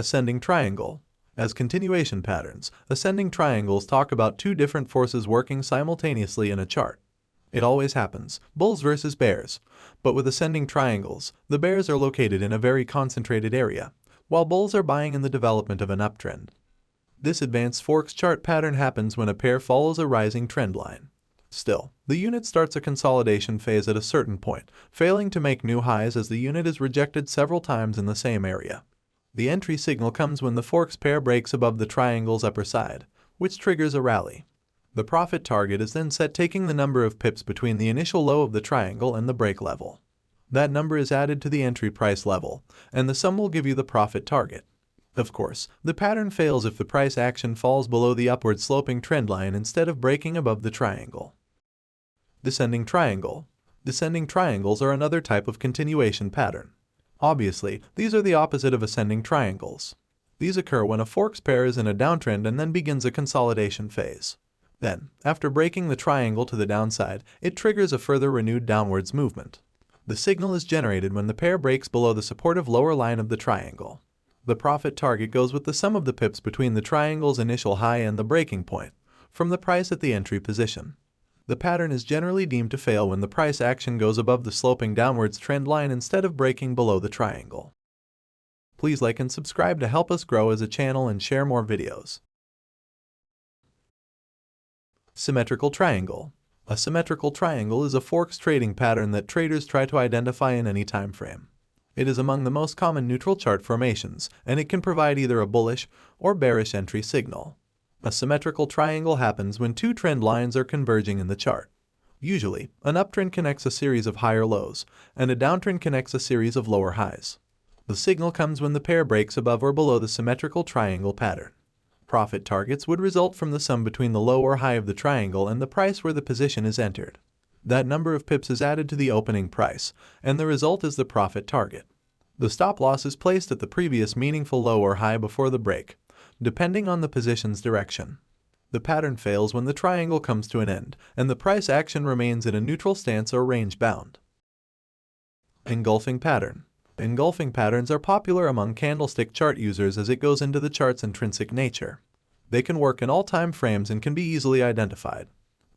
Ascending triangle. As continuation patterns, ascending triangles talk about two different forces working simultaneously in a chart. It always happens, bulls versus bears, but with ascending triangles, the bears are located in a very concentrated area, while bulls are buying in the development of an uptrend. This advanced Forex chart pattern happens when a pair follows a rising trend line. Still, the unit starts a consolidation phase at a certain point, failing to make new highs as the unit is rejected several times in the same area. The entry signal comes when the Forex pair breaks above the triangle's upper side, which triggers a rally. The profit target is then set taking the number of pips between the initial low of the triangle and the break level. That number is added to the entry price level, and the sum will give you the profit target. Of course, the pattern fails if the price action falls below the upward sloping trend line instead of breaking above the triangle. Descending triangle. Descending triangles are another type of continuation pattern. Obviously, these are the opposite of ascending triangles. These occur when a Forex pair is in a downtrend and then begins a consolidation phase. Then, after breaking the triangle to the downside, it triggers a further renewed downwards movement. The signal is generated when the pair breaks below the supportive lower line of the triangle. The profit target goes with the sum of the pips between the triangle's initial high and the breaking point, from the price at the entry position. The pattern is generally deemed to fail when the price action goes above the sloping downwards trend line instead of breaking below the triangle. Please like and subscribe to help us grow as a channel and share more videos. Symmetrical triangle. A symmetrical triangle is a Forex trading pattern that traders try to identify in any time frame. It is among the most common neutral chart formations, and it can provide either a bullish or bearish entry signal. A symmetrical triangle happens when two trend lines are converging in the chart. Usually, an uptrend connects a series of higher lows, and a downtrend connects a series of lower highs. The signal comes when the pair breaks above or below the symmetrical triangle pattern. Profit targets would result from the sum between the low or high of the triangle and the price where the position is entered. That number of pips is added to the opening price, and the result is the profit target. The stop loss is placed at the previous meaningful low or high before the break, depending on the position's direction. The pattern fails when the triangle comes to an end, and the price action remains in a neutral stance or range bound. Engulfing pattern. Engulfing patterns are popular among candlestick chart users as it goes into the chart's intrinsic nature. They can work in all time frames and can be easily identified.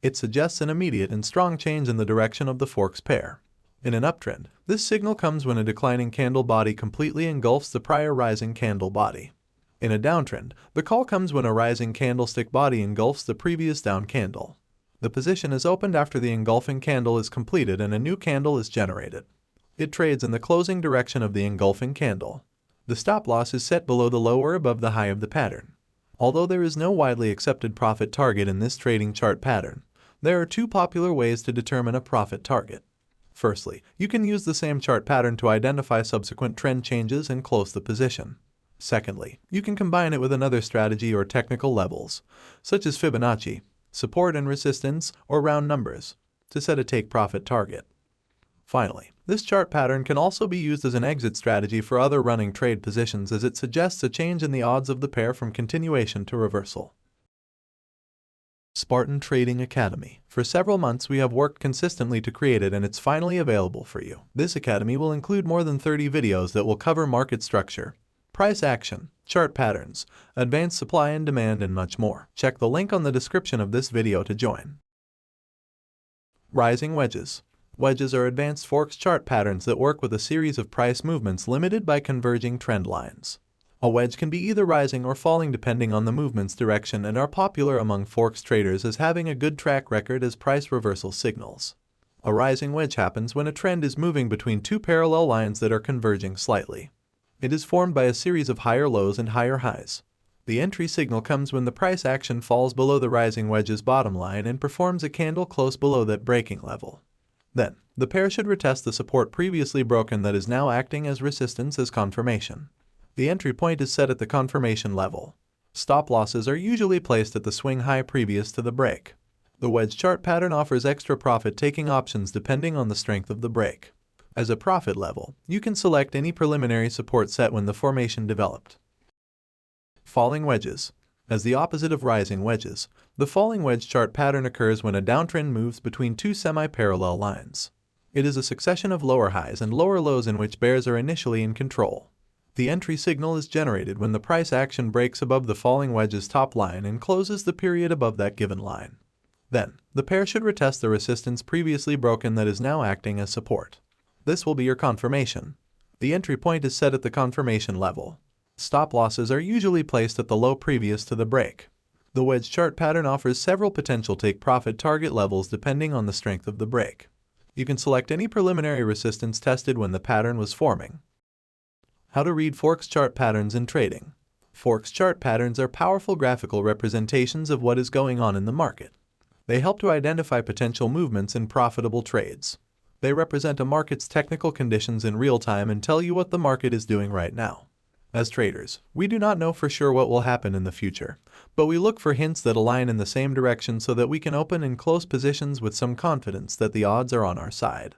It suggests an immediate and strong change in the direction of the Forex pair. In an uptrend, this signal comes when a declining candle body completely engulfs the prior rising candle body. In a downtrend, the call comes when a rising candlestick body engulfs the previous down candle. The position is opened after the engulfing candle is completed and a new candle is generated. It trades in the closing direction of the engulfing candle. The stop loss is set below the low or above the high of the pattern. Although there is no widely accepted profit target in this trading chart pattern, there are two popular ways to determine a profit target. Firstly, you can use the same chart pattern to identify subsequent trend changes and close the position. Secondly, you can combine it with another strategy or technical levels, such as Fibonacci, support and resistance, or round numbers, to set a take-profit target. Finally, this chart pattern can also be used as an exit strategy for other running trade positions as it suggests a change in the odds of the pair from continuation to reversal. Spartan Trading Academy. For several months we have worked consistently to create it and it's finally available for you. This academy will include more than 30 videos that will cover market structure, price action, chart patterns, advanced supply and demand, and much more. Check the link on the description of this video to join. Rising wedges. Wedges are advanced Forex chart patterns that work with a series of price movements limited by converging trend lines. A wedge can be either rising or falling depending on the movement's direction and are popular among Forex traders as having a good track record as price reversal signals. A rising wedge happens when a trend is moving between two parallel lines that are converging slightly. It is formed by a series of higher lows and higher highs. The entry signal comes when the price action falls below the rising wedge's bottom line and performs a candle close below that breaking level. Then, the pair should retest the support previously broken that is now acting as resistance as confirmation. The entry point is set at the confirmation level. Stop losses are usually placed at the swing high previous to the break. The wedge chart pattern offers extra profit-taking options depending on the strength of the break. As a profit level, you can select any preliminary support set when the formation developed. Falling wedges. As the opposite of rising wedges, the falling wedge chart pattern occurs when a downtrend moves between two semi-parallel lines. It is a succession of lower highs and lower lows in which bears are initially in control. The entry signal is generated when the price action breaks above the falling wedge's top line and closes the period above that given line. Then, the pair should retest the resistance previously broken that is now acting as support. This will be your confirmation. The entry point is set at the confirmation level. Stop losses are usually placed at the low previous to the break. The wedge chart pattern offers several potential take-profit target levels depending on the strength of the break. You can select any preliminary resistance tested when the pattern was forming. How to read Forex chart patterns in trading. Forex chart patterns are powerful graphical representations of what is going on in the market. They help to identify potential movements in profitable trades. They represent a market's technical conditions in real time and tell you what the market is doing right now. As traders, we do not know for sure what will happen in the future, but we look for hints that align in the same direction so that we can open and close positions with some confidence that the odds are on our side.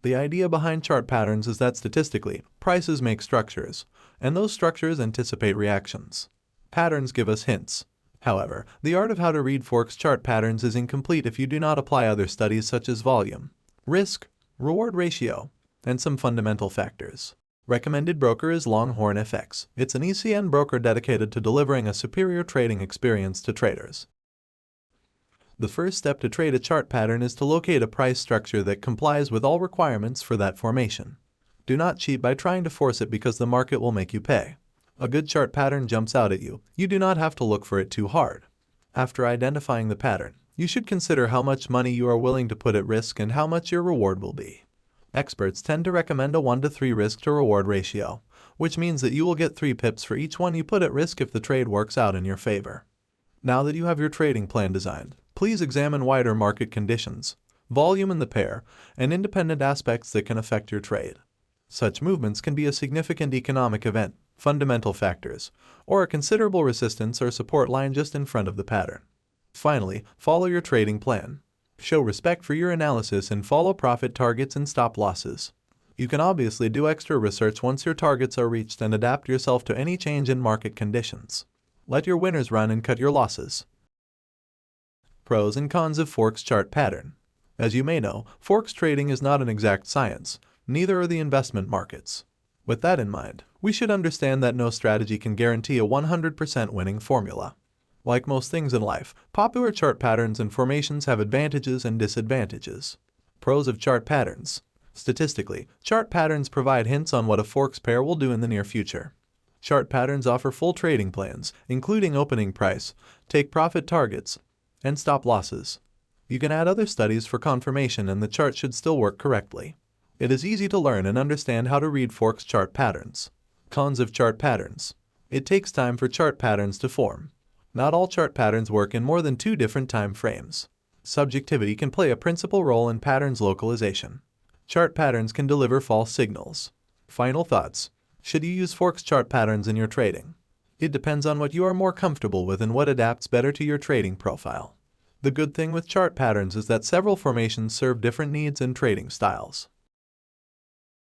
The idea behind chart patterns is that statistically, prices make structures, and those structures anticipate reactions. Patterns give us hints. However, the art of how to read Forex chart patterns is incomplete if you do not apply other studies such as volume, risk, reward ratio, and some fundamental factors. Recommended broker is Longhorn FX. It's an ECN broker dedicated to delivering a superior trading experience to traders. The first step to trade a chart pattern is to locate a price structure that complies with all requirements for that formation. Do not cheat by trying to force it because the market will make you pay. A good chart pattern jumps out at you. You do not have to look for it too hard. After identifying the pattern, you should consider how much money you are willing to put at risk and how much your reward will be. Experts tend to recommend a 1-to-3 risk to reward ratio, which means that you will get 3 pips for each one you put at risk if the trade works out in your favor. Now that you have your trading plan designed, please examine wider market conditions, volume in the pair, and independent aspects that can affect your trade. Such movements can be a significant economic event, fundamental factors, or a considerable resistance or support line just in front of the pattern. Finally, follow your trading plan. Show respect for your analysis and follow profit targets and stop losses. You can obviously do extra research once your targets are reached and adapt yourself to any change in market conditions. Let your winners run and cut your losses. Pros and cons of Forex chart pattern. As you may know, Forex trading is not an exact science, neither are the investment markets. With that in mind, we should understand that no strategy can guarantee a 100% winning formula. Like most things in life, popular chart patterns and formations have advantages and disadvantages. Pros of chart patterns. Statistically, chart patterns provide hints on what a Forex pair will do in the near future. Chart patterns offer full trading plans, including opening price, take profit targets, and stop losses. You can add other studies for confirmation and the chart should still work correctly. It is easy to learn and understand how to read Forex chart patterns. Cons of chart patterns. It takes time for chart patterns to form. Not all chart patterns work in more than 2 different time frames. Subjectivity can play a principal role in patterns localization. Chart patterns can deliver false signals. Final thoughts. Should you use Forex chart patterns in your trading? It depends on what you are more comfortable with and what adapts better to your trading profile. The good thing with chart patterns is that several formations serve different needs and trading styles.